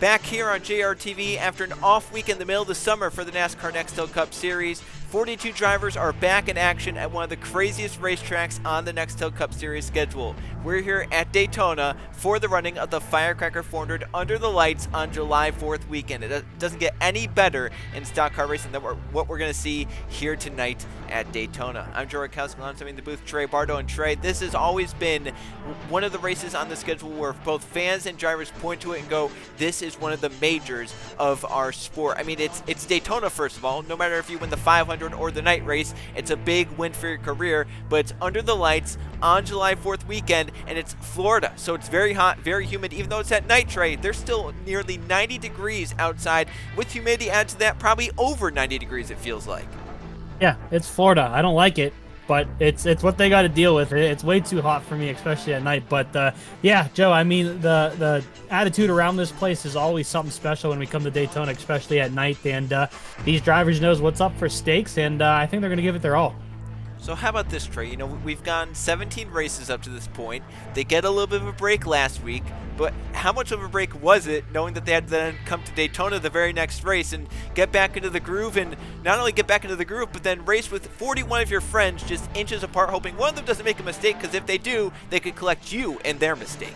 Back here on JRTV after an off week in the middle of the summer for the NASCAR Nextel Cup Series, 42 drivers are back in action at one of the craziest racetracks on the Nextel Cup Series schedule. We're here at Daytona for the running of the Firecracker 400 under the lights on July 4th weekend. It doesn't get any better in stock car racing than what we're going to see here tonight at Daytona. I'm Joe Rakowski, alongside the booth, Trey Bardo. And Trey, this has always been one of the races on the schedule where both fans and drivers point to it and go, this is one of the majors of our sport. I mean, it's Daytona, first of all. No matter if you win the 500 or the night race, it's a big win for your career, but it's under the lights on July 4th weekend, and it's Florida, so it's very hot, very humid. Even though it's at night, Trey, there's still nearly 90 degrees outside, with humidity added to that, probably over 90 degrees it feels like. Yeah, it's Florida. I don't like it, but it's what they got to deal with. It's way too hot for me, especially at night. But yeah, Joe, I mean, the attitude around this place is always something special when we come to Daytona, especially at night. And these drivers knows what's up for stakes, and I think they're going to give it their all. So how about this, Trey? You know, we've gone 17 races up to this point. They get a little bit of a break last week, but how much of a break was it, knowing that they had to then come to Daytona the very next race and get back into the groove, and not only get back into the groove, but then race with 41 of your friends just inches apart, hoping one of them doesn't make a mistake, because if they do, they could collect you and their mistake.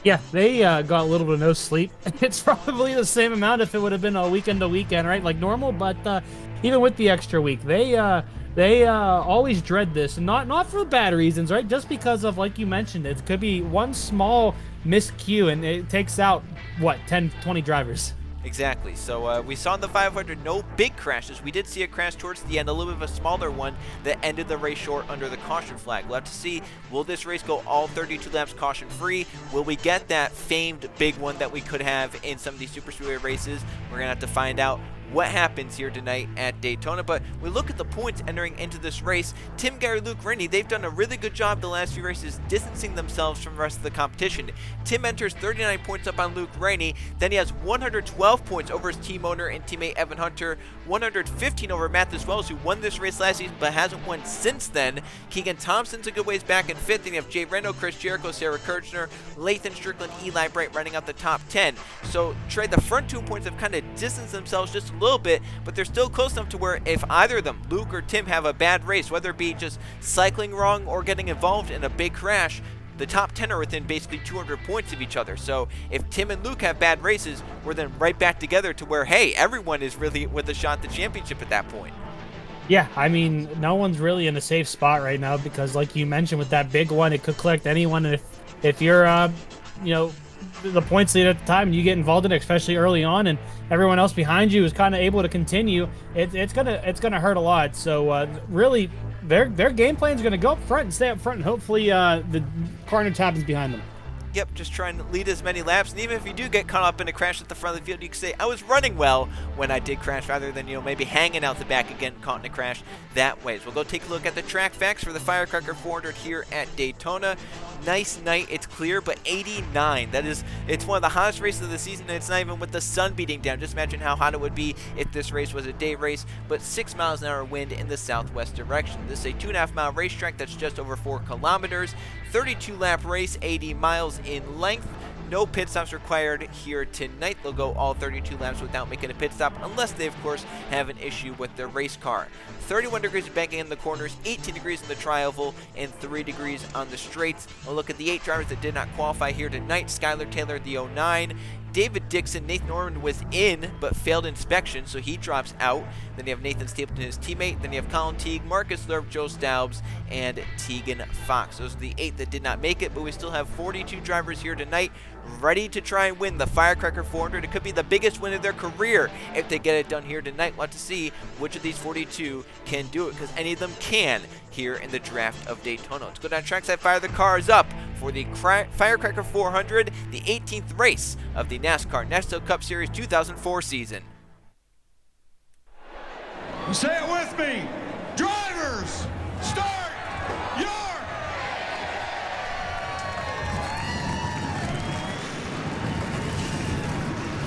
Yeah, they got a little bit of no sleep. It's probably the same amount if it would have been a weekend to weekend, right, like normal, but even with the extra week, they always dread this, and not for bad reasons, right? Just because of, like you mentioned, it could be one small miscue and it takes out, what, 10, 20 drivers. Exactly. So we saw in the 500 no big crashes. We did see a crash towards the end, a little bit of a smaller one that ended the race short under the caution flag. We'll have to see, will this race go all 32 laps caution free? Will we get that famed big one that we could have in some of these super speedway races? We're going to have to find out what happens here tonight at Daytona. But we look at the points entering into this race. Tim, Gary, Luke, Rennie, they've done a really good job the last few races distancing themselves from the rest of the competition. Tim enters 39 points up on Luke Rennie. Then he has 112 points over his team owner and teammate Evan Hunter, 115 over Matheus Wells, who won this race last season but hasn't won since then. Keegan Thompson's a good ways back in 5th. Then you have Jay Reno, Chris Jericho, Sarah Kirchner, Lathan Strickland, Eli Bright running out the top 10. So Trey, the front 2 points have kind of distanced themselves just a little bit, but they're still close enough to where if either of them, Luke or Tim, have a bad race, whether it be just cycling wrong or getting involved in a big crash, the top 10 are within basically 200 points of each other. So if Tim and Luke have bad races, we're then right back together to where, hey, everyone is really with a shot at the championship at that point. Yeah, I mean, no one's really in a safe spot right now because, like you mentioned, with that big one, it could collect anyone. And if you're, you know, the points lead at the time and you get involved in it, especially early on, and everyone else behind you is kind of able to continue, it's gonna hurt a lot. So really, their game plan is gonna go up front and stay up front, and hopefully the carnage happens behind them. Yep, just trying to lead as many laps, and even if you do get caught up in a crash at the front of the field, you can say, I was running well when I did crash, rather than, you know, maybe hanging out the back again, caught in a crash that way. So we'll go take a look at the track facts for the Firecracker 400 here at Daytona. Nice night, it's clear, but 89. It's one of the hottest races of the season, and it's not even with the sun beating down. Just imagine how hot it would be if this race was a day race, but 6 miles an hour wind in the southwest direction. This is a 2.5 mile racetrack that's just over 4 kilometers, 32 lap race, 80 miles in length. No pit stops required here tonight. They'll go all 32 laps without making a pit stop, unless they, of course, have an issue with their race car. 31 degrees of banking in the corners, 18 degrees in the tri-oval, and 3 degrees on the straights. We'll look at the 8 drivers that did not qualify here tonight. Skylar Taylor, the 09. David Dixon, Nathan Orman was in, but failed inspection, so he drops out. Then you have Nathan Stapleton, his teammate. Then you have Colin Teague, Marcus Lerb, Joe Staubs, and Tegan Fox. Those are the 8 that did not make it, but we still have 42 drivers here tonight ready to try and win the Firecracker 400. It could be the biggest win of their career if they get it done here tonight. We'll have to see which of these 42 can do it, because any of them can here in the draft of Daytona. Let's go down trackside, fire the cars up for the Firecracker 400, the 18th race of the NASCAR Nextel Cup Series 2004 season. Say it with me. Drivers, start your...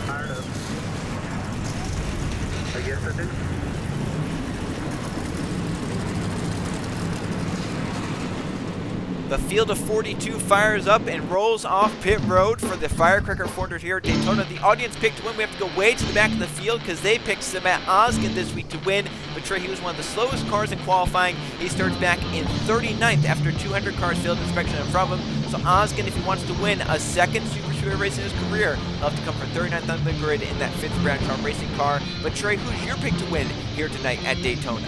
Fired up. I guess I do. The field of 42 fires up and rolls off pit road for the Firecracker 400 here at Daytona. The audience picked to win. We have to go way to the back of the field because they picked Matt Oskin this week to win. But Trey, he was one of the slowest cars in qualifying. He starts back in 39th after 200 cars failed inspection in front of him. So Oskin, if he wants to win a second Super Speedway race in his career, he'll have to come from 39th on the grid in that 5th Brown Car racing car. But Trey, who's your pick to win here tonight at Daytona?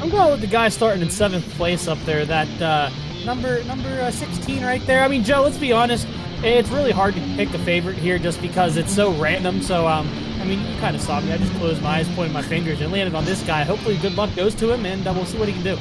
I'm going with the guy starting in 7th place up there, that number 16 right there. I mean, Joe, let's be honest, it's really hard to pick a favorite here just because it's so random. So, I mean, you kind of saw me. I just closed my eyes, pointed my fingers, and landed on this guy. Hopefully good luck goes to him, and we'll see what he can do.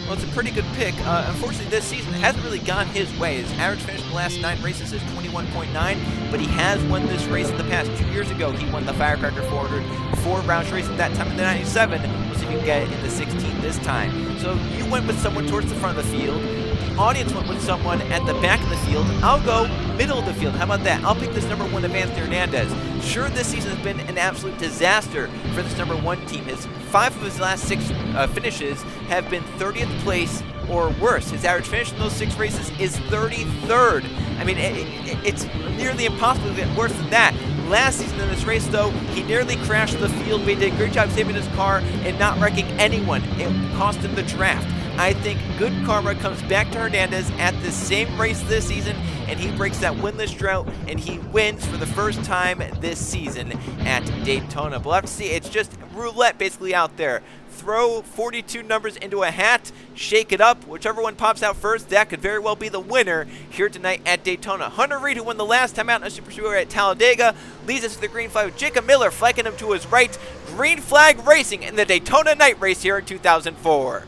Well, it's a pretty good pick. Unfortunately, this season it hasn't really gone his way. His average finish in the last 9 races is 21.9, but he has won this race in the past. 2 years ago, he won the Firecracker 400 4 rounds race at that time in the 97. We'll see if he can get it in the 16 this time. So you went with someone towards the front of the field. The audience went with someone at the back of the field. I'll go middle of the field. How about that? I'll pick this number 1, Advanced Hernandez. Sure, this season has been an absolute disaster for this number 1 team. 5 of his last 6 finishes have been 30th place or worse. His average finish in those 6 races is 33rd. I mean, it's nearly impossible to get worse than that. Last season in this race, though, he nearly crashed the field, but he did a great job saving his car and not wrecking anyone. It cost him the draft. I think good karma comes back to Hernandez at the same race this season, and he breaks that winless drought, and he wins for the first time this season at Daytona. We'll have to see. It's just roulette basically out there. Throw 42 numbers into a hat, shake it up. Whichever one pops out first, that could very well be the winner here tonight at Daytona. Hunter Reed, who won the last time out in a Super Speedway at Talladega, leads us to the green flag with Jacob Miller flanking him to his right. Green flag racing in the Daytona night race here in 2004.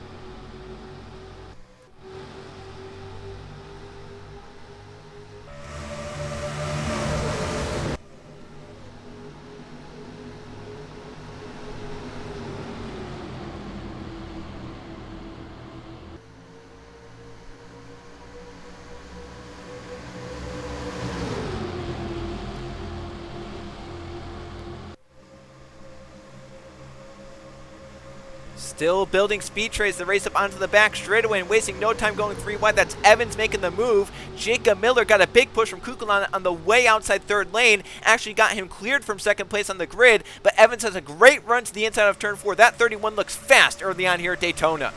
Still building speed trays, the race up onto the back straightaway and wasting no time going 3 wide. That's Evans making the move. Jacob Miller got a big push from Kukulon on the way outside 3rd lane. Actually got him cleared from 2nd place on the grid, but Evans has a great run to the inside of turn 4. That 31 looks fast early on here at Daytona.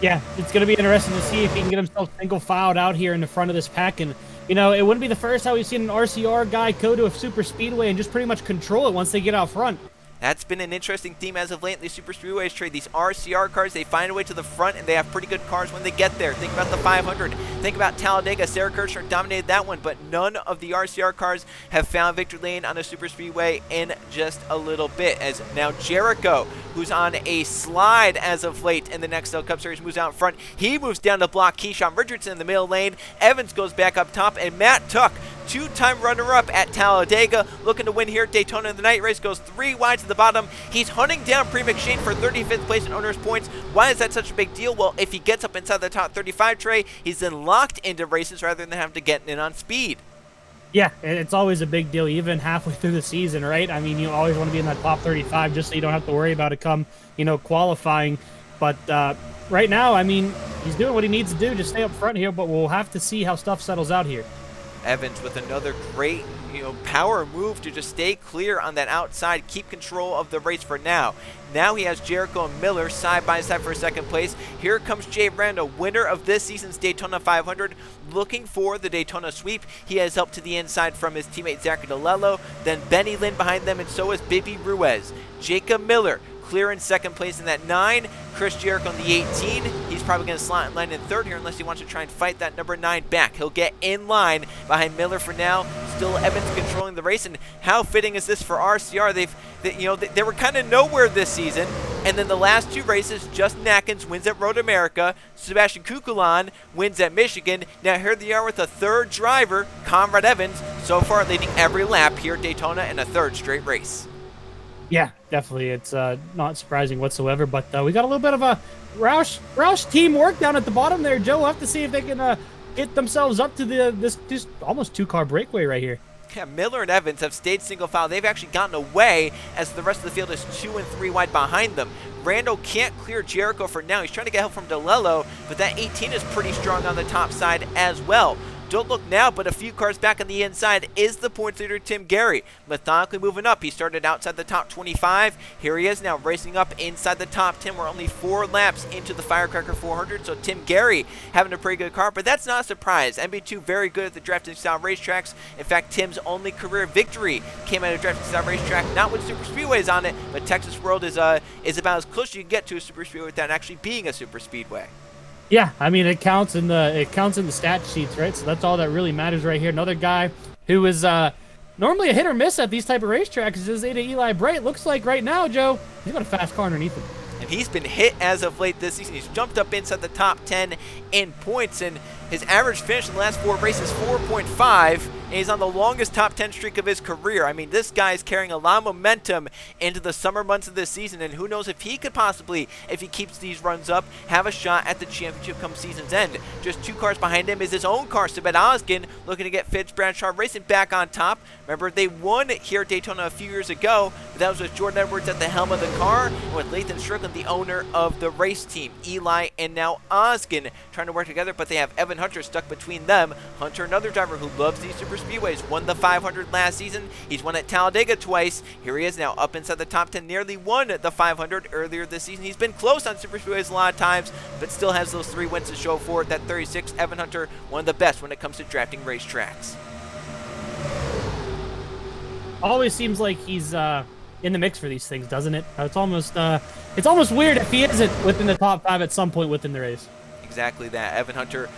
Yeah, it's going to be interesting to see if he can get himself single filed out here in the front of this pack. And, you know, it wouldn't be the first time we've seen an RCR guy go to a super speedway and just pretty much control it once they get out front. That's been an interesting theme as of late in these Super Speedways trade. These RCR cars, they find a way to the front, and they have pretty good cars when they get there. Think about the 500. Think about Talladega. Sarah Kirchner dominated that one, but none of the RCR cars have found victory lane on a Super Speedway in just a little bit. As now Jericho, who's on a slide as of late in the Nextel Cup Series, moves out in front. He moves down to block Keyshawn Richardson in the middle lane. Evans goes back up top, and Matt Tuck, 2-time runner-up at Talladega, looking to win here at Daytona in the night race, goes 3 wide to the bottom. He's hunting down Pre McShane for 35th place in owners points. Why is that such a big deal? Well, if he gets up inside the top 35 tray, he's then locked into races rather than having to get in on speed. Yeah, it's always a big deal, even halfway through the season, right? I mean, you always want to be in that top 35 just so you don't have to worry about it come, you know, qualifying. But right now, I mean, he's doing what he needs to do to stay up front here, but we'll have to see how stuff settles out here. Evans with another great, power move to just stay clear on that outside, keep control of the race for now. Now he has Jericho and Miller side by side for 2nd place. Here comes Jay Brando, winner of this season's Daytona 500, looking for the Daytona sweep. He has help to the inside from his teammate Zachary DeLello, then Benny Lynn behind them, and so is Bibi Ruiz. Jacob Miller clear in 2nd place in that 9. Chris Jericho in the 18. He's probably going to slot in line in 3rd here unless he wants to try and fight that number 9 back. He'll get in line behind Miller for now. Still Evans controlling the race, and how fitting is this for RCR? They were kind of nowhere this season, and then the last 2 races, Justin Atkins wins at Road America, Sebastian Kukulon wins at Michigan. Now here they are with a 3rd driver, Conrad Evans, so far leading every lap here at Daytona in a 3rd straight race. Yeah, definitely. It's not surprising whatsoever, but we got a little bit of a Roush teamwork down at the bottom there, Joe. We'll have to see if they can get themselves up to this almost 2-car breakaway right here. Yeah, Miller and Evans have stayed single file. They've actually gotten away as the rest of the field is 2 and 3 wide behind them. Randall can't clear Jericho for now. He's trying to get help from DeLello, but that 18 is pretty strong on the top side as well. Don't look now, but a few cars back on the inside is the points leader, Tim Gary. Methodically moving up. He started outside the top 25. Here he is now racing up inside the top 10. We're only 4 laps into the Firecracker 400, so Tim Gary having a pretty good car, but that's not a surprise. MB2 very good at the drafting style racetracks. In fact, Tim's only career victory came at a drafting style racetrack, not with super speedways on it, but Texas World is about as close as you can get to a super speedway without actually being a super speedway. Yeah, I mean it counts in the stat sheets, right? So that's all that really matters right here. Another guy who is normally a hit or miss at these type of racetracks is Zeta Eli Bright. Looks like right now, Joe, he's got a fast car underneath him. And he's been hit as of late this season. He's jumped up inside the top 10 in points, and his average finish in the last 4 races 4.5, and he's on the longest top 10 streak of his career. I mean, this guy's carrying a lot of momentum into the summer months of this season, and who knows if he could possibly, if he keeps these runs up, have a shot at the championship come season's end. Just 2 cars behind him is his own car, Sebet Ozgen, looking to get Fitz Bradshaw Racing back on top. Remember, they won here at Daytona a few years ago, but that was with Jordan Edwards at the helm of the car, and with Lathan Strickland, the owner of the race team. Eli and now Ozgen trying to work together, but they have Evan Hunter stuck between them. Hunter, another driver who loves these super speedways, won the 500 last season. He's won at Talladega twice. Here he is now up inside the top 10, nearly won the 500 earlier this season. He's been close on super speedways a lot of times, but still has those 3 wins to show for it. That 36, Evan Hunter, one of the best when it comes to drafting racetracks. Always seems like he's in the mix for these things, doesn't it? It's almost weird if he isn't within the top 5 at some point within the race. Exactly that. Evan Hunter,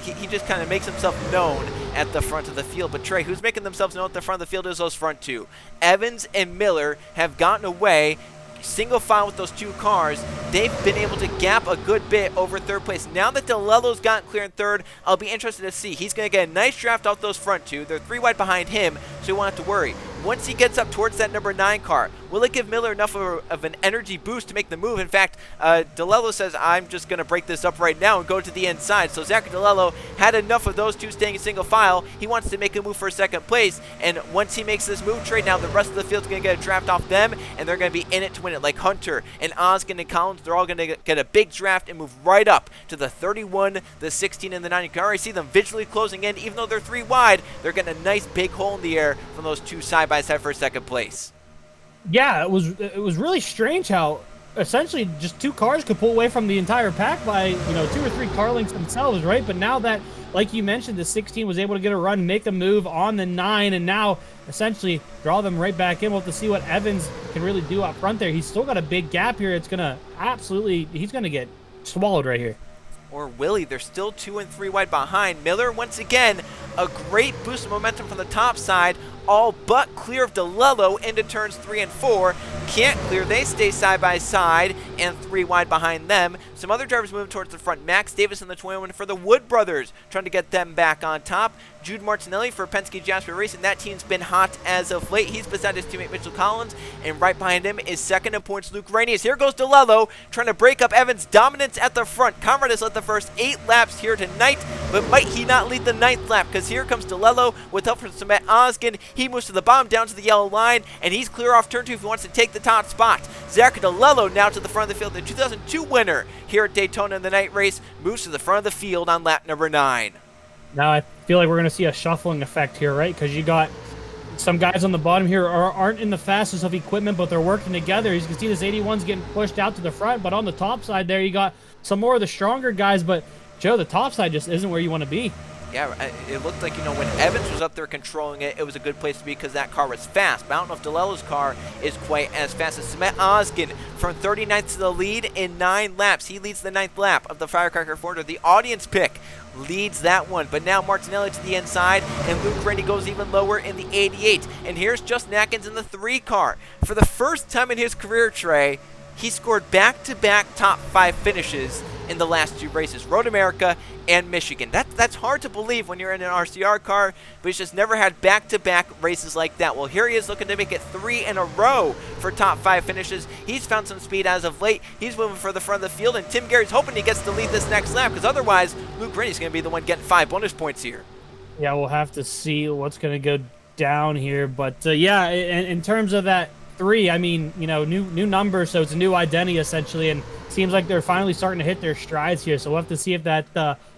he just kind of makes himself known at the front of the field. But Trey, who's making themselves known at the front of the field is those front 2. Evans and Miller have gotten away single file with those 2 cars. They've been able to gap a good bit over 3rd place. Now that DeLello's gotten clear in 3rd, I'll be interested to see. He's going to get a nice draft off those front 2. They're 3 wide behind him, so you won't have to worry. Once he gets up towards that number 9 car, will it give Miller enough of an energy boost to make the move? In fact, DeLello says, I'm just going to break this up right now and go to the inside. So Zachary DeLello had enough of those 2 staying in single file. He wants to make a move for 2nd place. And once he makes this move, Trey, now the rest of the field's going to get a draft off them, and they're going to be in it to win it. Like Hunter and Ozgen and Collins, they're all going to get a big draft and move right up to the 31, the 16, and the 9. You can already see them visually closing in. Even though they're 3 wide, they're getting a nice big hole in the air from those 2 side by side for 2nd place. Yeah, it was really strange how essentially just 2 cars could pull away from the entire pack by 2 or 3 car lengths themselves, right? But now that, like you mentioned, the 16 was able to get a run, make a move on the 9, and now essentially draw them right back in. We'll have to see what Evans can really do up front there. He's still got a big gap here. It's gonna he's gonna get swallowed right here. Or Willie, they're still 2 and 3 wide behind. Miller, once again, a great boost of momentum from the top side, all but clear of DeLello into turns 3 and 4. Can't clear, they stay side by side and 3 wide behind them. Some other drivers moving towards the front. Max Davis in the 21 for the Wood brothers, trying to get them back on top. Jude Martinelli for Penske Jasper Racing. That team's been hot as of late. He's beside his teammate Mitchell Collins, and right behind him is 2nd in points Luke Rainius. Here goes DeLello, trying to break up Evans' dominance at the front. Conrad has led the first 8 laps here tonight, but might he not lead the 9th lap? Because here comes DeLello with help from Sebet Ozgen. He moves to the bottom, down to the yellow line, and he's clear off turn 2 if he wants to take the top spot. Zachary DeLello now to the front of the field. The 2002 winner here at Daytona in the night race moves to the front of the field on lap number 9. Now I feel like we're going to see a shuffling effect here, right? Because you got some guys on the bottom here aren't in the fastest of equipment, but they're working together. You can see this 81's getting pushed out to the front, but on the top side there, you got some more of the stronger guys. But, Joe, the top side just isn't where you want to be. Yeah, it looked like, when Evans was up there controlling it, it was a good place to be because that car was fast. But I don't know if DeLello's car is quite as fast as Sebet Ozgen from 39th to the lead in 9 laps. He leads the 9th lap of the Firecracker 400. The audience pick leads that one. But now Martinelli to the inside, and Luke Rainey goes even lower in the 88. And here's Justin Atkins in the 3 car. For the first time in his career, Trey, he scored back-to-back top 5 finishes in the last 2 races, Road America and Michigan. That's hard to believe when you're in an RCR car, but he's just never had back-to-back races like that. Well, here he is looking to make it 3 in a row for top 5 finishes. He's found some speed as of late. He's moving for the front of the field, and Tim Gary's hoping he gets to lead this next lap, because otherwise Luke Rainey's going to be the one getting 5 bonus points here. Yeah, we'll have to see what's going to go down here, but yeah, in terms of that 3, I mean, you know, new number, so it's a new identity essentially, and seems like they're finally starting to hit their strides here. So we'll have to see if that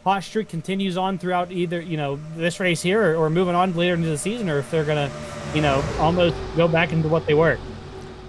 hot streak continues on throughout either, you know, this race here or moving on later into the season, or if they're gonna, you know, almost go back into what they were.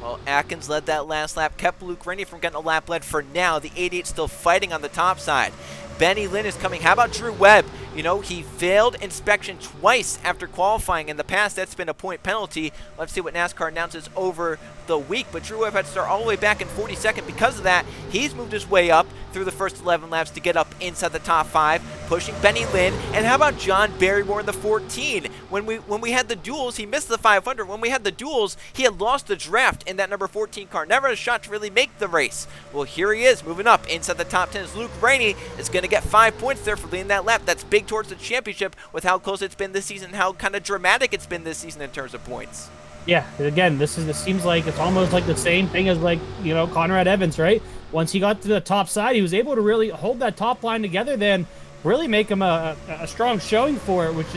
Well, Atkins led that last lap, kept Luke Rennie from getting a lap led for now. The 88 still fighting on the top side. Benny Lynn is coming. How about Drew Webb? You know, he failed inspection twice after qualifying. In the past, that's been a point penalty. Let's see what NASCAR announces over the week. But Drew Webb had to start all the way back in 42nd. Because of that, he's moved his way up through the first 11 laps to get up inside the top 5, pushing Benny Lynn. And how about John Barrymore in the 14? When we had the duels, he missed the 500. When we had the duels, he had lost the draft in that number 14 car. Never had a shot to really make the race. Well, here he is moving up inside the top 10. As Luke Rennie is going to get 5 points there for leading that lap. That's big towards the championship with how close it's been this season, how kind of dramatic it's been this season in terms of points. Yeah, again, this seems like it's almost like the same thing as, like, you know, Conrad Evans, right? Once he got to the top side, he was able to really hold that top line together, then really make him a strong showing for it, which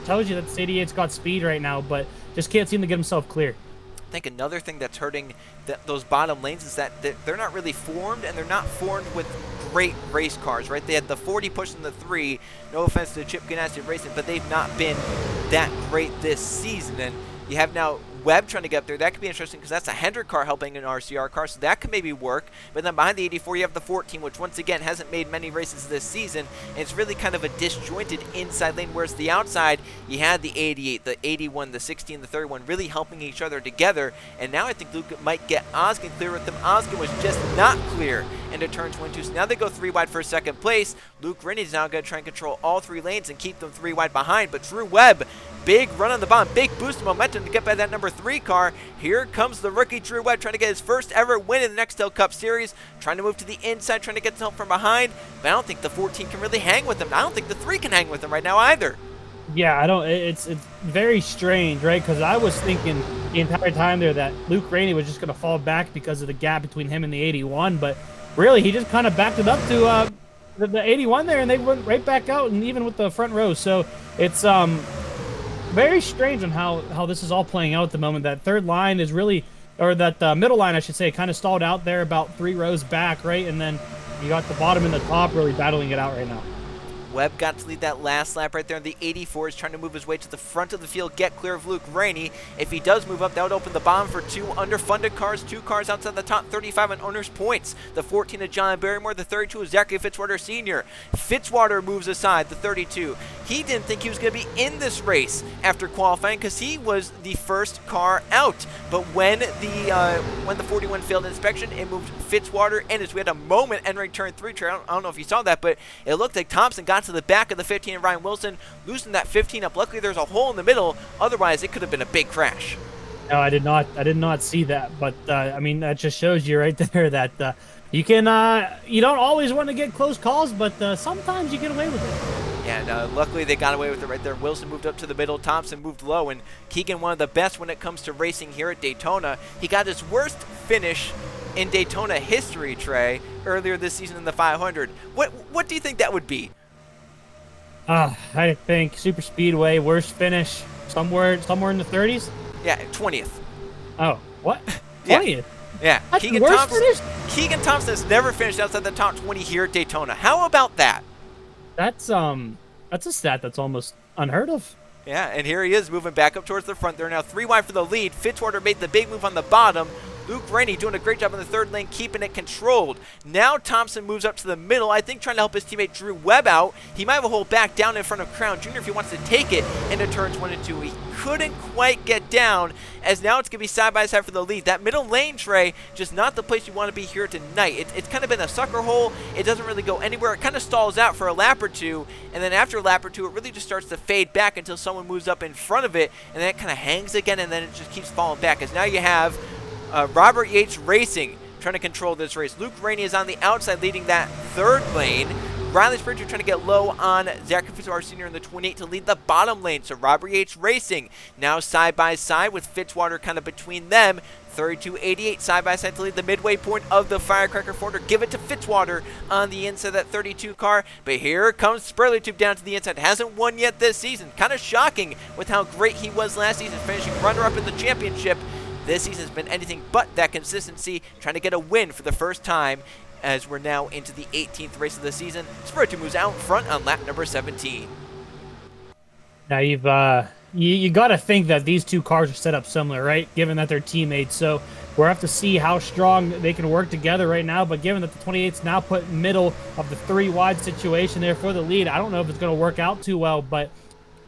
tells you that the 88's got speed right now, but just can't seem to get himself clear. I think another thing that's hurting those bottom lanes is that they're not really formed, and they're not formed with great race cars, right? They had the 40 pushing the 3. No offense to Chip Ganassi Racing, but they've not been that great this season. And you have now Webb trying to get up there. That could be interesting because that's a Hendrick car helping an RCR car, so that could maybe work. But then behind the 84, you have the 14, which once again hasn't made many races this season, and it's really kind of a disjointed inside lane, whereas the outside, you had the 88, the 81, the 16, the 31 really helping each other together. And now I think Luke might get Oskin clear with them. Oskin was just not clear into turns 1 and 2, so now they go 3 wide for second place. Luke Rennie is now going to try and control all 3 lanes and keep them 3 wide behind, but Drew Webb, big run on the bottom, big boost of momentum to get by that number 3 car. Here comes the rookie Drew Webb trying to get his first ever win in the Nextel Cup Series, trying to move to the inside, trying to get some help from behind, but I don't think the 14 can really hang with him. I don't think the 3 can hang with him right now either. Yeah, I don't. It's very strange, right? Because I was thinking the entire time there that Luke Rennie was just going to fall back because of the gap between him and the 81, but really he just kind of backed it up to the 81 there, and they went right back out, and even with the front row. So it's very strange on how this is all playing out at the moment. That third line is really, or that middle line, I should say, kind of stalled out there about 3 rows back, right? And then you got the bottom and the top really battling it out right now. Webb got to lead that last lap right there. The 84 is trying to move his way to the front of the field, get clear of Luke Rennie. If he does move up, that would open the bottom for 2 underfunded cars, 2 cars outside the top 35 on owners' points. The 14 of John Barrymore, the 32 of Zachary Fitzwater Sr. Fitzwater moves aside, the 32. He didn't think he was going to be in this race after qualifying because he was the first car out. But when the 41 failed inspection, it moved Fitzwater in as we had a moment entering turn 3. I don't know if you saw that, but it looked like Thompson got to the back of the 15 and Ryan Wilson loosened that 15 up. Luckily there's a hole in the middle, otherwise it could have been a big crash. No, I did not see that, but I mean, that just shows you right there that you can you don't always want to get close calls, but sometimes you get away with it. Yeah, and luckily they got away with it right there. Wilson moved up to the middle, Thompson moved low, and Keegan, one of the best when it comes to racing here at Daytona. He got his worst finish in Daytona history, Trey, earlier this season in the 500. What do you think that would be? I think super speedway, worst finish, somewhere in the 30s. Yeah, 20th. Oh, what? 20th? Yeah. That's the worst finish? Keegan Thompson has never finished outside the top 20 here at Daytona. How about that? That's a stat that's almost unheard of. Yeah, and here he is moving back up towards the front. They're now 3 wide for the lead. Fitzwater made the big move on the bottom. Luke Rennie doing a great job in the third lane, keeping it controlled. Now Thompson moves up to the middle, I think trying to help his teammate Drew Webb out. He might have a hole back down in front of Crown Jr. if he wants to take it into turns 1 and 2. He couldn't quite get down, as now it's going to be side by side for the lead. That middle lane, Trey, just not the place you want to be here tonight. It's kind of been a sucker hole. It doesn't really go anywhere. It kind of stalls out for a lap or 2, and then after a lap or 2, it really just starts to fade back until someone moves up in front of it, and then it kind of hangs again, and then it just keeps falling back, as now you have Robert Yates Racing trying to control this race. Luke Rennie is on the outside leading that third lane. Riley Spritzer trying to get low on Zachary Fitzwater Sr. in the 28 to lead the bottom lane. So Robert Yates Racing now side by side with Fitzwater kind of between them. 32.88 side by side to lead the midway point of the Firecracker 400. Give it to Fitzwater on the inside of that 32 car. But here comes Spurleytube down to the inside. Hasn't won yet this season. Kind of shocking with how great he was last season, finishing runner-up in the championship. this season has been anything but that consistency, trying to get a win for the first time as we're now into the 18th race of the season. Spiritu moves out in front on lap number 17. Now you got to think that these two cars are set up similar, right? Given that they're teammates, so we'll have to see how strong they can work together right now. But given that the 28's now put middle of the 3 wide situation there for the lead, I don't know if it's going to work out too well. But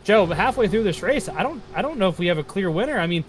Joe, halfway through this race, I don't know if we have a clear winner. I mean,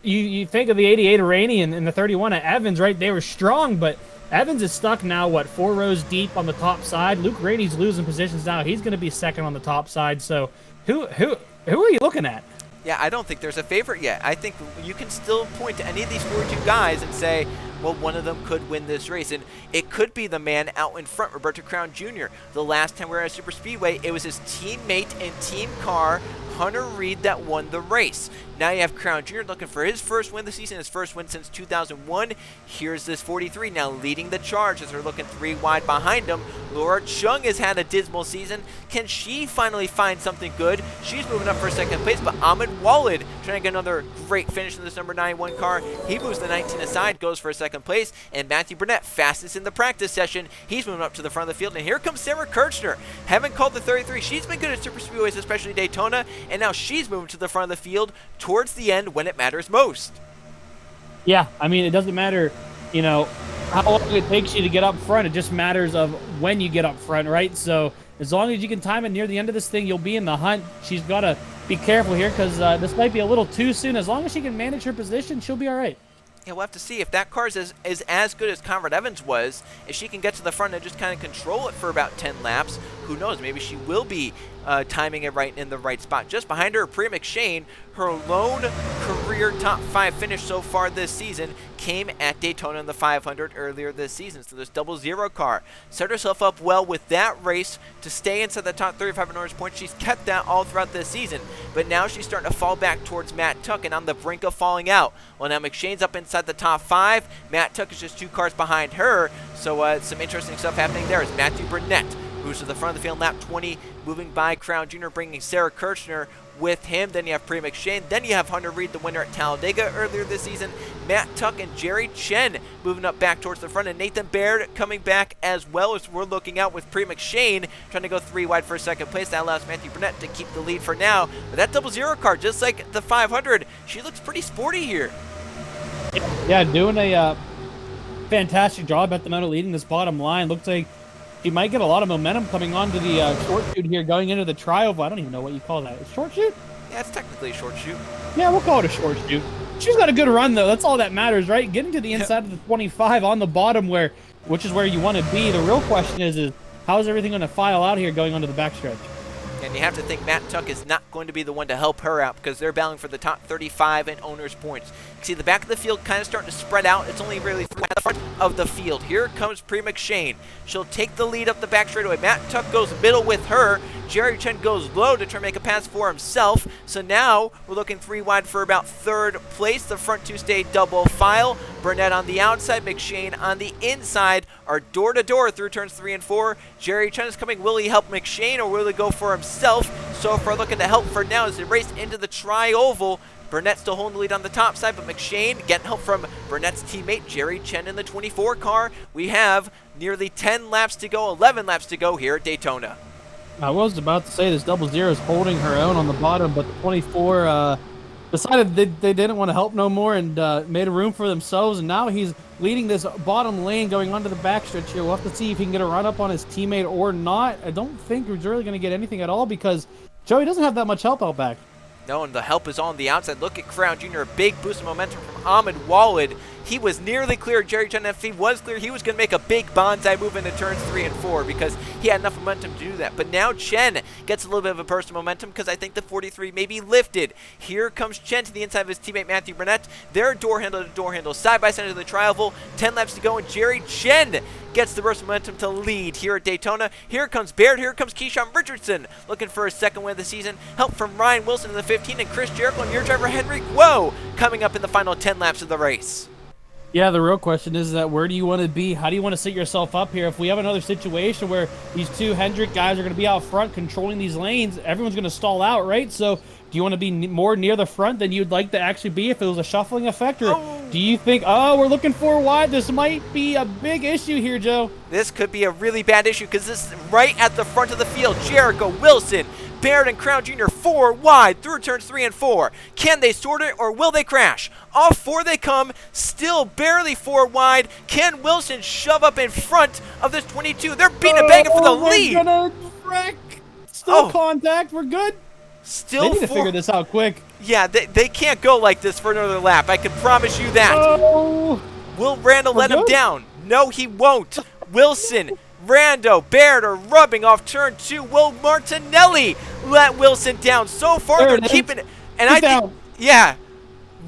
you think of the 88 of Rainey and the 31 of Evans, right? They were strong, but Evans is stuck now, 4 rows deep on the top side. Luke Rainey's losing positions now. He's going to be second on the top side. So who are you looking at? Yeah, I don't think there's a favorite yet. I think you can still point to any of these 42 guys and say, well, one of them could win this race. And it could be the man out in front, Roberto Crown Jr. The last time we were at Super Speedway, it was his teammate and team car, Hunter Reed, that won the race. Now you have Crown Jr. looking for his first win of the season, his first win since 2001. Here's this 43 now leading the charge as they're looking 3 wide behind him. Laura Chung has had a dismal season. Can she finally find something good? She's moving up for second place, but Ahmed Walid trying to get another great finish in this number 91 car. He moves the 19 aside, goes for a second place, and Matthew Burnett, fastest in the practice session. He's moving up to the front of the field, and here comes Sarah Kirchner. Haven't called the 33. She's been good at Super Speedways, especially Daytona, and now she's moving to the front of the field towards the end when it matters most. Yeah, I mean, it doesn't matter, how long it takes you to get up front. It just matters of when you get up front, right? So as long as you can time it near the end of this thing, you'll be in the hunt. She's got to be careful here because this might be a little too soon. As long as she can manage her position, she'll be all right. Yeah, we'll have to see if that car is as good as Conrad Evans was. If she can get to the front and just kind of control it for about 10 laps, who knows? Maybe she will be timing it right in the right spot. Just behind her, Priya McShane, her lone career top 5 finish so far this season came at Daytona in the 500 earlier this season. So this 00 car set herself up well with that race to stay inside the top 35 in Norris points. She's kept that all throughout this season, but now she's starting to fall back towards Matt Tuck and on the brink of falling out. Well, now McShane's up inside the top 5. Matt Tuck is just 2 cars behind her. So some interesting stuff happening there as Matthew Burnett moves to the front of the field, lap 20, moving by Crown Jr., bringing Sarah Kirchner with him. Then you have Priya McShane. Then you have Hunter Reed, the winner at Talladega earlier this season. Matt Tuck and Jerry Chen moving up back towards the front, and Nathan Baird coming back as well as we're looking out with Priya McShane trying to go 3 wide for second place. That allows Matthew Burnett to keep the lead for now. But that 00 car, just like the 500, she looks pretty sporty here. Yeah, doing a fantastic job at the moment of leading this bottom line. Looks like he might get a lot of momentum coming onto the short shoot here, going into the trioval. I don't even know what you call that. A short shoot? Yeah, it's technically a short shoot. Yeah, we'll call it a short shoot. She's got a good run, though. That's all that matters, right? Getting to the inside of the 25 on the bottom, which is where you want to be. The real question is how is everything going to file out here going onto the backstretch? And you have to think Matt Tuck is not going to be the one to help her out because they're battling for the top 35 in owners' points. You can see the back of the field kind of starting to spread out. It's only really 3 at the front of the field. Here comes Priya McShane. She'll take the lead up the back straightaway. Matt Tuck goes middle with her. Jerry Chen goes low to try to make a pass for himself. So now we're looking 3 wide for about 3rd place. The front 2 stay double file. Burnett on the outside, McShane on the inside are door-to-door through turns 3 and 4. Jerry Chen is coming. Will he help McShane or will he go for himself? So far looking to help for now as they race into the tri-oval. Burnett still holding the lead on the top side, but McShane getting help from Burnett's teammate Jerry Chen in the 24 car. We have nearly 10 laps to go, 11 laps to go here at Daytona. I was about to say this 00 is holding her own on the bottom, but the 24 decided they didn't want to help no more and made a room for themselves, and now he's leading this bottom lane going onto the backstretch here. We'll have to see if he can get a run up on his teammate or not. I don't think he's really going to get anything at all because Joey doesn't have that much help out back. No, and the help is on the outside. Look at Crown Jr., a big boost of momentum from Ahmed Walid. He was nearly clear. Jerry Chen, if he was clear, he was going to make a big bonsai move into turns 3 and 4 because he had enough momentum to do that. But now Chen gets a little bit of a burst of momentum because I think the 43 may be lifted. Here comes Chen to the inside of his teammate Matthew Burnett. They're door handle to door handle, side by side of the tri-oval. 10 laps to go, and Jerry Chen gets the burst of momentum to lead here at Daytona. Here comes Baird. Here comes Keyshawn Richardson looking for his 2nd win of the season. Help from Ryan Wilson in the 15 and Chris Jericho and your driver Henry Guo coming up in the final 10 laps of the race. Yeah, the real question is that where do you want to be? How do you want to set yourself up here? If we have another situation where these two Hendrick guys are going to be out front controlling these lanes, everyone's going to stall out, right? So do you want to be more near the front than you'd like to actually be if it was a shuffling effect? Or do you think, oh, we're looking for wide? This might be a big issue here, Joe. This could be a really bad issue because this is right at the front of the field. Jericho, Wilson, Baird, and Crown Jr. 4 wide through turns 3 and 4. Can they sort it or will they crash? Off 4 they come, still barely 4 wide. Can Wilson shove up in front of this 22? They're beating and banging for the lead. We're gonna wreck. Still contact. We're good. Still they need to figure this out quick. Yeah, they can't go like this for another lap. I can promise you that. Oh. Will Randall let him down? No, he won't. Wilson, Rando, Baird are rubbing off turn 2. Will Martinelli let Wilson down? So far, they're keeping it. And I think, yeah.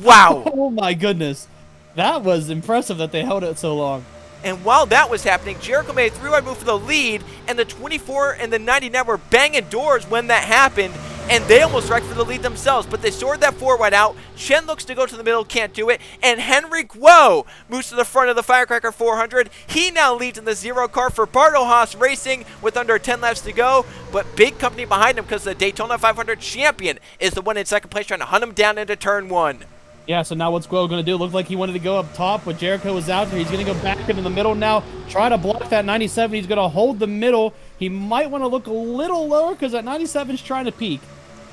Wow. Oh, my goodness. That was impressive that they held it so long. And while that was happening, Jericho made a 3-wide move for the lead, and the 24 and the 99 were banging doors when that happened, and they almost wrecked for the lead themselves, but they sorted that 4-wide out. Chen looks to go to the middle, can't do it, and Henry Guo moves to the front of the Firecracker 400. He now leads in the 0 car for Bardo Haas Racing with under 10 laps to go, but big company behind him because the Daytona 500 champion is the one in second place trying to hunt him down into turn 1. Yeah, so now what's Guo going to do? Looked like he wanted to go up top, but Jericho was out there. He's going to go back into the middle now, try to block that 97. He's going to hold the middle. He might want to look a little lower because that 97 is trying to peak.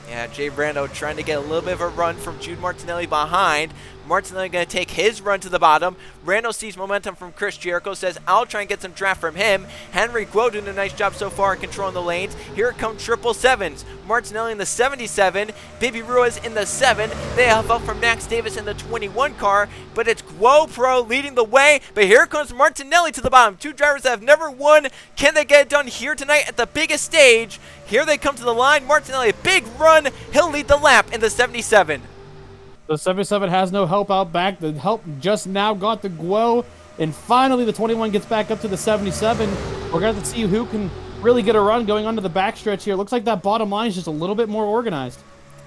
Yeah, Jay Brando trying to get a little bit of a run from Jude Martinelli behind. Martinelli going to take his run to the bottom. Rando sees momentum from Chris Jericho, says, I'll try and get some draft from him. Henry Guo doing a nice job so far in controlling the lanes. Here come 777s. Martinelli in the 77. Baby Ruiz in the 7. They have help from Max Davis in the 21 car, but it's Guo Pro leading the way. But here comes Martinelli to the bottom. Two drivers that have never won. Can they get it done here tonight at the biggest stage? Here they come to the line. Martinelli, a big run. He'll lead the lap in the 77. The 77 has no help out back. The help just now got the Guo. And finally, the 21 gets back up to the 77. We're going to have to see who can really get a run going onto the backstretch here. Looks like that bottom line is just a little bit more organized.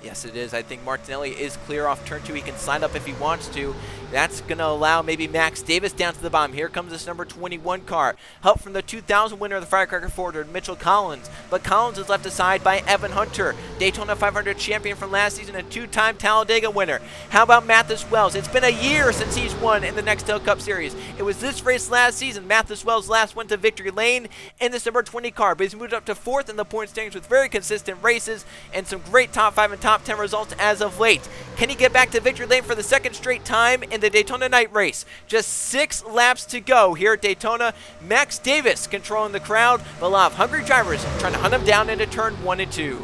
Yes, it is. I think Martinelli is clear off turn 2. He can slide up if he wants to. That's going to allow maybe Max Davis down to the bottom. Here comes this number 21 car. Help from the 2000 winner of the Firecracker 400, Mitchell Collins. But Collins is left aside by Evan Hunter, Daytona 500 champion from last season and 2-time Talladega winner. How about Mathis Wells? It's been a year since he's won in the Nextel Cup Series. It was this race last season. Mathis Wells last went to victory lane in this number 20 car, but he's moved up to 4th in the point standings with very consistent races and some great top 5 and top 10 results as of late. Can he get back to victory lane for the second straight time in the Daytona night race? Just 6 laps to go here at Daytona. Max Davis controlling the crowd, but a lot of hungry drivers trying to hunt him down into turn 1 and 2.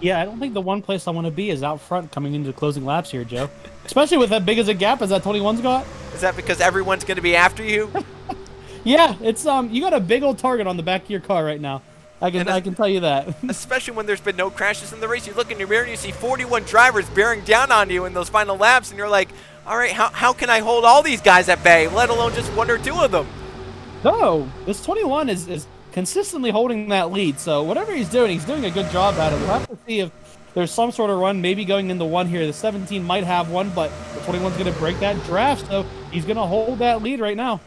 Yeah, I don't think the one place I want to be is out front coming into the closing laps here, Joe. Especially with that big as a gap as that 21's got. Is that because everyone's going to be after you? Yeah, it's you got a big old target on the back of your car right now. I can tell you that. Especially when there's been no crashes in the race. You look in your mirror and you see 41 drivers bearing down on you in those final laps, and you're like, all right, how can I hold all these guys at bay, let alone just 1 or 2 of them? No, this 21 is consistently holding that lead, so whatever he's doing a good job at it. We'll have to see if there's some sort of run maybe going into 1 here. The 17 might have one, but the 21's going to break that draft, so he's going to hold that lead right now.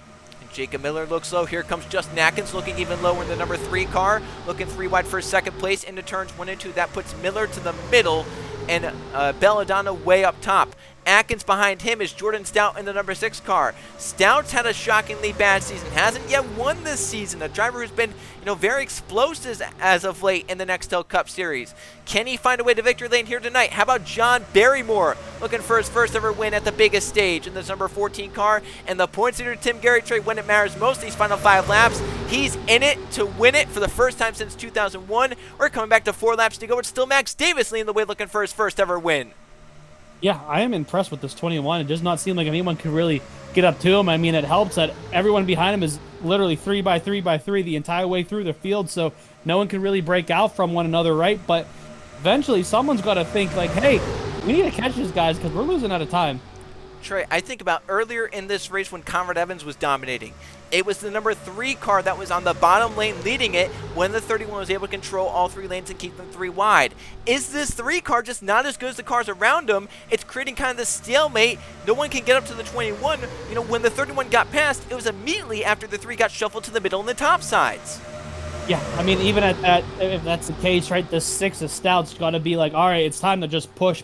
Jacob Miller looks low. Here comes Justin Atkins looking even lower in the number 3 car. Looking 3 wide for second place into turns 1 and 2. That puts Miller to the middle and Belladonna way up top. Atkins behind him is Jordan Stout in the number 6 car. Stout's had a shockingly bad season. Hasn't yet won this season. A driver who's been, very explosive as of late in the Nextel Cup Series. Can he find a way to victory lane here tonight? How about John Barrymore looking for his first ever win at the biggest stage in this number 14 car? And the points leader Tim Garrett when it matters most these final 5 laps. He's in it to win it for the first time since 2001. We're coming back to 4 laps to go. It's still Max Davis leading the way looking for his first ever win. Yeah, I am impressed with this 21. It does not seem like anyone can really get up to him. I mean, it helps that everyone behind him is literally 3 by 3 by 3 the entire way through the field, so no one can really break out from one another, right? But eventually someone's got to think like, hey, we need to catch these guys because we're losing out of time. Trey, I think about earlier in this race when Conrad Evans was dominating. It was the number 3 car that was on the bottom lane leading it when the 31 was able to control all 3 lanes and keep them 3 wide. Is this 3 car just not as good as the cars around them? It's creating kind of this stalemate. No one can get up to the 21. You know, when the 31 got past, it was immediately after the 3 got shuffled to the middle and the top sides. Yeah, I mean, even at that, if that's the case, right, the 6 of Stout's got to be like, all right, it's time to just push,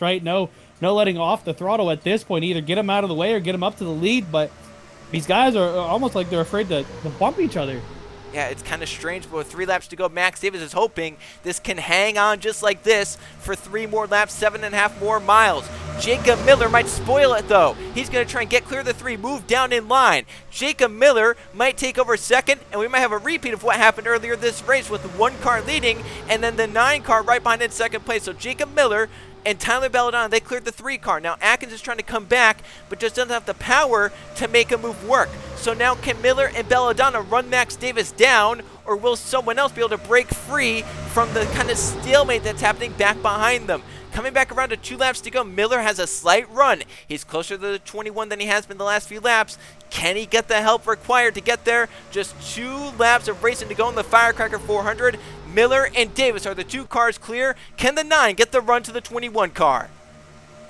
right? No letting off the throttle at this point. Either get him out of the way or get him up to the lead, but these guys are almost like they're afraid to bump each other. Yeah, it's kind of strange, but with 3 laps to go, Max Davis is hoping this can hang on just like this for 3 more laps, 7.5 more miles. Jacob Miller might spoil it, though. He's going to try and get clear of the 3, move down in line. Jacob Miller might take over second, and we might have a repeat of what happened earlier this race with 1 car leading and then the 9 car right behind in second place. So Jacob Miller and Tyler Belladonna, they cleared the 3 car. Now Atkins is trying to come back, but just doesn't have the power to make a move work. So now can Miller and Belladonna run Max Davis down, or will someone else be able to break free from the kind of stalemate that's happening back behind them? Coming back around to 2 laps to go, Miller has a slight run. He's closer to the 21 than he has been the last few laps. Can he get the help required to get there? Just 2 laps of racing to go in the Firecracker 400. Miller and Davis are the 2 cars clear. Can the 9 get the run to the 21 car?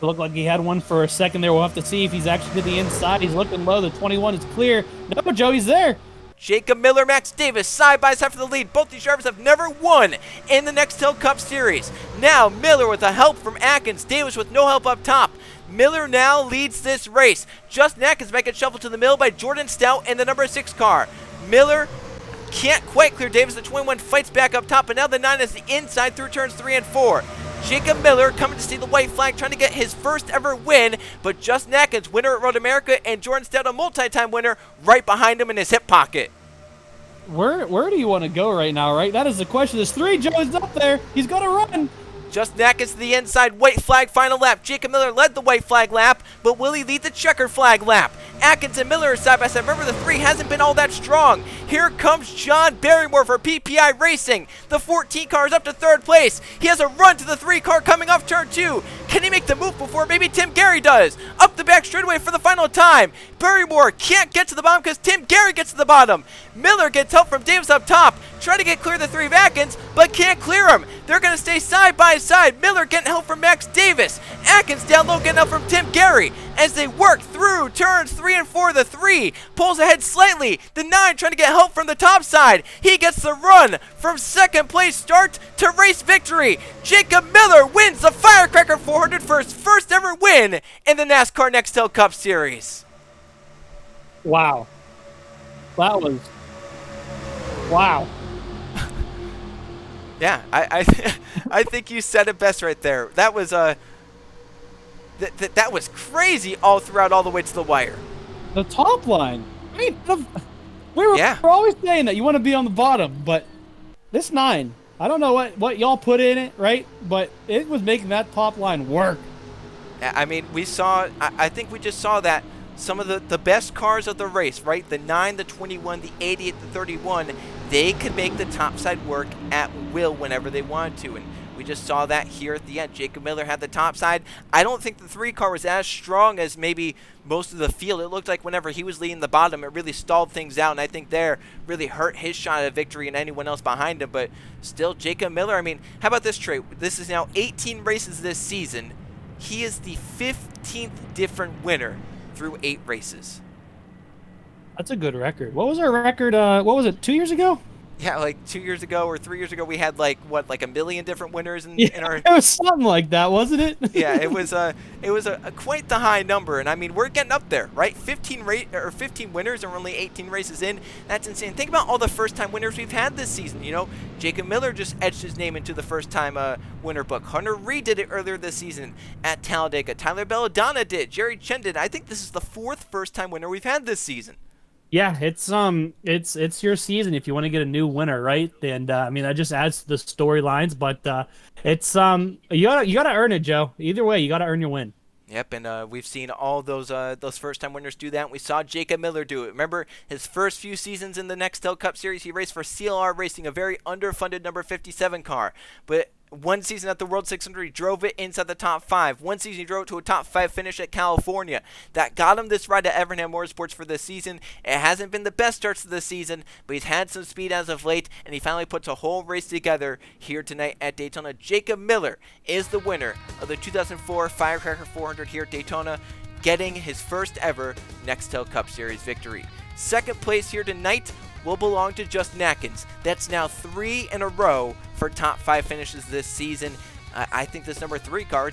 It looked like he had one for a second there. We'll have to see if he's actually to the inside. He's looking low. The 21 is clear. No, Joe, he's there. Jacob Miller, Max Davis, side by side for the lead. Both these drivers have never won in the Nextel Cup Series. Now Miller with the help from Atkins, Davis with no help up top. Miller now leads this race. Justin Atkins might get shuffled to the middle by Jordan Stout in the number 6 car. Miller can't quite clear Davis. The 21 fights back up top, but now the 9 is the inside through turns 3 and 4. Jacob Miller coming to see the white flag, trying to get his first ever win, but Justin Atkins, winner at Road America, and Jordan Stout, a multi-time winner, right behind him in his hip pocket. Where do you want to go right now, right? That is the question. There's 3. Joe is up there. He's got to run. Justin Atkins to the inside, white flag final lap. Jacob Miller led the white flag lap, but will he lead the checker flag lap? Atkins and Miller are side by side. Remember, the 3 hasn't been all that strong. Here comes John Barrymore for PPI Racing. The 14 car is up to 3rd place. He has a run to the 3 car coming off turn 2. Can he make the move before maybe Tim Gary does? Up the back straightaway for the final time. Barrymore can't get to the bottom because Tim Gary gets to the bottom. Miller gets help from Davis up top. Trying to get clear of the 3 of Atkins, but can't clear him. They're going to stay side by side. Miller getting help from Max Davis. Atkins down low getting help from Tim Gary. As they work through turns 3 and 4, the 3 pulls ahead slightly. The 9 trying to get help from the top side. He gets the run from 2nd place start to race victory. Jacob Miller wins the Firecracker 400 for his first ever win in the NASCAR Nextel Cup Series. Wow. That was... Wow. Yeah, I think you said it best right there. That was that was crazy all throughout, all the way to the wire. The top line. I mean, we're always saying that you want to be on the bottom, but this 9, I don't know what y'all put in it, right? But it was making that top line work. I mean, we saw. I think we just saw that some of the best cars of the race, right? The 9, the 21, the 88, the 31. They could make the top side work at will whenever they wanted to, and we just saw that here at the end. Jacob Miller had the top side. I don't think the 3 car was as strong as maybe most of the field. It looked like whenever he was leading the bottom, it really stalled things out, and I think there really hurt his shot at victory and anyone else behind him. But still, Jacob Miller, I mean, how about this, Trey? This is now 18 races this season. He is the 15th different winner through 8 races. That's a good record. What was our record? What was it, 2 years ago? Yeah, like 2 years ago or 3 years ago, we had like a million different winners in our. It was something like that, wasn't it? Yeah, it was a quite the high number, and I mean we're getting up there, right? 15 winners and we're only 18 races in. That's insane. Think about all the first-time winners we've had this season. You know, Jacob Miller just etched his name into the first-time winner book. Hunter Reed did it earlier this season at Talladega. Tyler Belladonna did. Jerry Chen did. I think this is the 4th first-time winner we've had this season. Yeah, it's your season if you want to get a new winner, right? And I mean that just adds to the storylines, but it's you gotta earn it, Joe. Either way, you gotta earn your win. Yep, and we've seen all those first-time winners do that. And we saw Jacob Miller do it. Remember his first few seasons in the Nextel Cup Series, he raced for CLR Racing, a very underfunded number 57 car. But One season at the World 600, he drove it inside the top 5. One season, he drove it to a top 5 finish at California. That got him this ride at Evernham Motorsports for this season. It hasn't been the best starts to the season, but he's had some speed as of late, and he finally puts a whole race together here tonight at Daytona. Jacob Miller is the winner of the 2004 Firecracker 400 here at Daytona, getting his first ever Nextel Cup Series victory. Second place here tonight will belong to Justin Atkins. That's now 3 in a row for top 5 finishes this season. I think this number 3 car,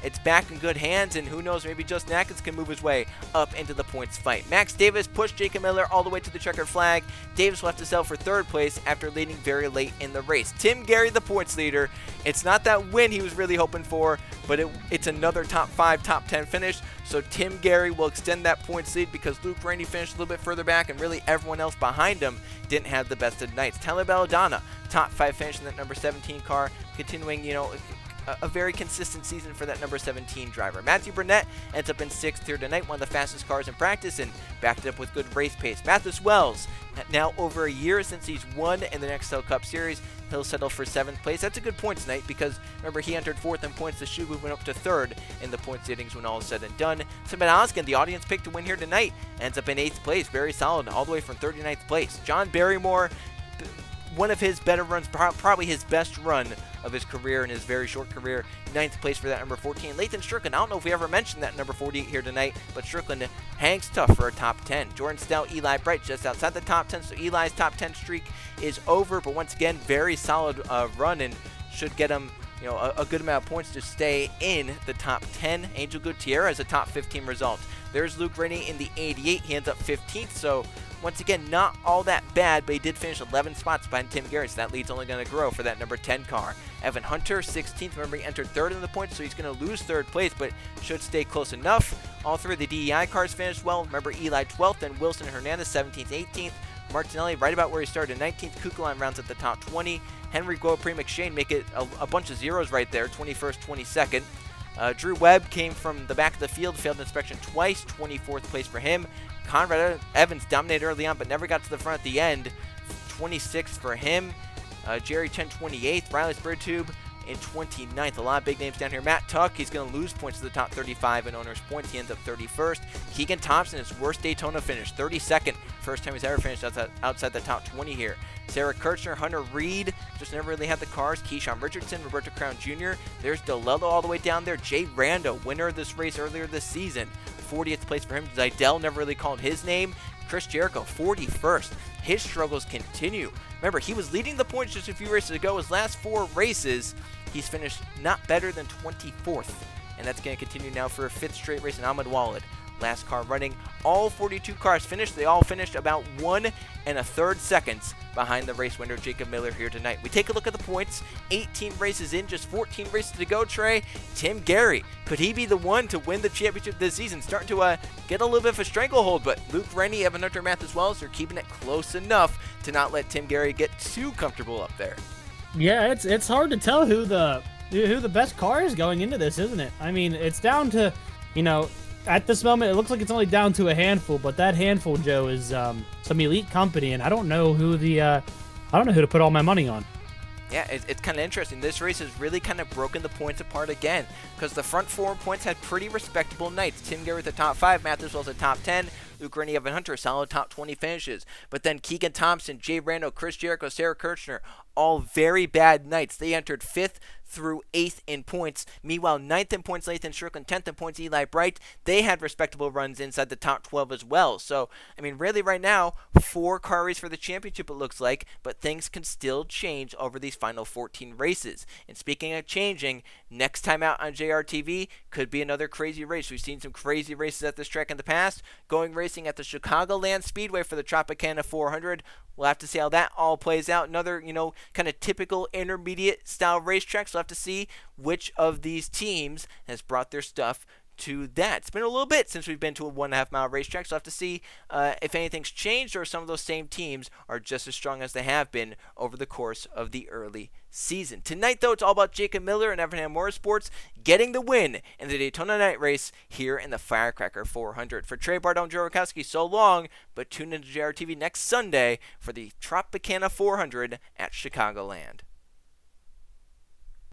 it's back in good hands, and who knows, maybe Justin Atkins can move his way up into the points fight. Max Davis pushed Jacob Miller all the way to the checkered flag. Davis will have to settle for 3rd place after leading very late in the race. Tim Gary, the points leader. It's not that win he was really hoping for, but it's another top 5, top 10 finish. So Tim Gary will extend that points lead because Luke Rainey finished a little bit further back, and really everyone else behind him didn't have the best of nights. Tyler Belladonna, top 5 finish in that number 17 car, continuing, a very consistent season for that number 17 driver. Matthew Burnett ends up in 6th here tonight, one of the fastest cars in practice, and backed it up with good race pace. Mathis Wells, now over a year since he's won in the Nextel Cup Series, he'll settle for 7th place. That's a good points night because, remember, he entered 4th in points. The shoe movement up to 3rd in the points standings when all is said and done. Simon Oskin, the audience pick to win here tonight, ends up in 8th place. Very solid, all the way from 39th place. John Barrymore, one of his better runs, probably his best run of his career in his very short career. 9th place for that number 14. Lathan Strickland, I don't know if we ever mentioned that number 48 here tonight, but Strickland hangs tough for a top 10. Jordan Stout, Eli Bright just outside the top 10, so Eli's top 10 streak is over, but once again, very solid run, and should get him a good amount of points to stay in the top 10. Angel Gutierrez, a top 15 result. There's Luke Rainey in the 88. He ends up 15th, so once again, not all that bad, but he did finish 11 spots behind Tim Garrett, so that lead's only going to grow for that number 10 car. Evan Hunter, 16th. Remember, he entered 3rd in the points, so he's going to lose 3rd place, but should stay close enough. All 3 of the DEI cars finished well. Remember, Eli 12th, and Wilson Hernandez 17th, 18th. Martinelli right about where he started, 19th. Kukalan rounds at the top 20. Henry Gopri McShane make it a bunch of zeros right there, 21st, 22nd. Drew Webb came from the back of the field, failed inspection twice, 24th place for him. Conrad Evans dominated early on, but never got to the front at the end, 26th for him. Jerry Chen, 28th. Riley Spurtube in 29th. A lot of big names down here. Matt Tuck, he's going to lose points to the top 35 in owners' points. He ends up 31st. Keegan Thompson, his worst Daytona finish, 32nd. First time he's ever finished outside the top 20 here. Sarah Kirchner, Hunter Reed, just never really had the cars. Keyshawn Richardson, Roberto Crown Jr. There's DeLello all the way down there. Jay Rando, winner of this race earlier this season. 40th place for him. Zidell never really called his name. Chris Jericho, 41st. His struggles continue. Remember, he was leading the points just a few races ago. His last 4 races, he's finished not better than 24th. And that's going to continue now for a 5th straight race in Ahmed Walid. Last car running. All 42 cars finished. They all finished about 1 1/3 seconds behind the race winner, Jacob Miller, here tonight. We take a look at the points. 18 races in, just 14 races to go, Trey. Tim Gary, could he be the one to win the championship this season? Starting to get a little bit of a stranglehold, but Luke Rennie, Evan Hunter, Mathis Wells are keeping it close enough to not let Tim Gary get too comfortable up there. Yeah, it's hard to tell who the best car is going into this, isn't it? I mean, it's down to, at this moment, it looks like it's only down to a handful, but that handful, Joe, is some elite company, and I don't know who to put all my money on. Yeah, it's kind of interesting. This race has really kind of broken the points apart again, because the front 4 points had pretty respectable nights. Tim Gary with the top 5, Mathis Wells at top 10, Luke Rennie, Evan Hunter, solid top 20 finishes. But then Keegan Thompson, Jay Rando, Chris Jericho, Sarah Kirchner, all very bad nights. They entered 5th through 8th in points. Meanwhile, 9th in points, Lathan Strickland, 10th in points, Eli Bright. They had respectable runs inside the top 12 as well. So, I mean, really right now, 4 car race for the championship it looks like, but things can still change over these final 14 races. And speaking of changing, next time out on JRTV could be another crazy race. We've seen some crazy races at this track in the past. Going racing at the Chicagoland Speedway for the Tropicana 400. We'll have to see how that all plays out. Another, kind of typical intermediate style racetrack. So we'll have to see which of these teams has brought their stuff to that. It's been a little bit since we've been to a 1.5 mile racetrack. So we'll have to see if anything's changed or some of those same teams are just as strong as they have been over the course of the early season. Tonight, though, it's all about Jacob Miller and Evernham Motorsports getting the win in the Daytona night race here in the Firecracker 400. For Trey Bardell and Joe Rakowski, so long, but tune into JRTV next Sunday for the Tropicana 400 at Chicagoland.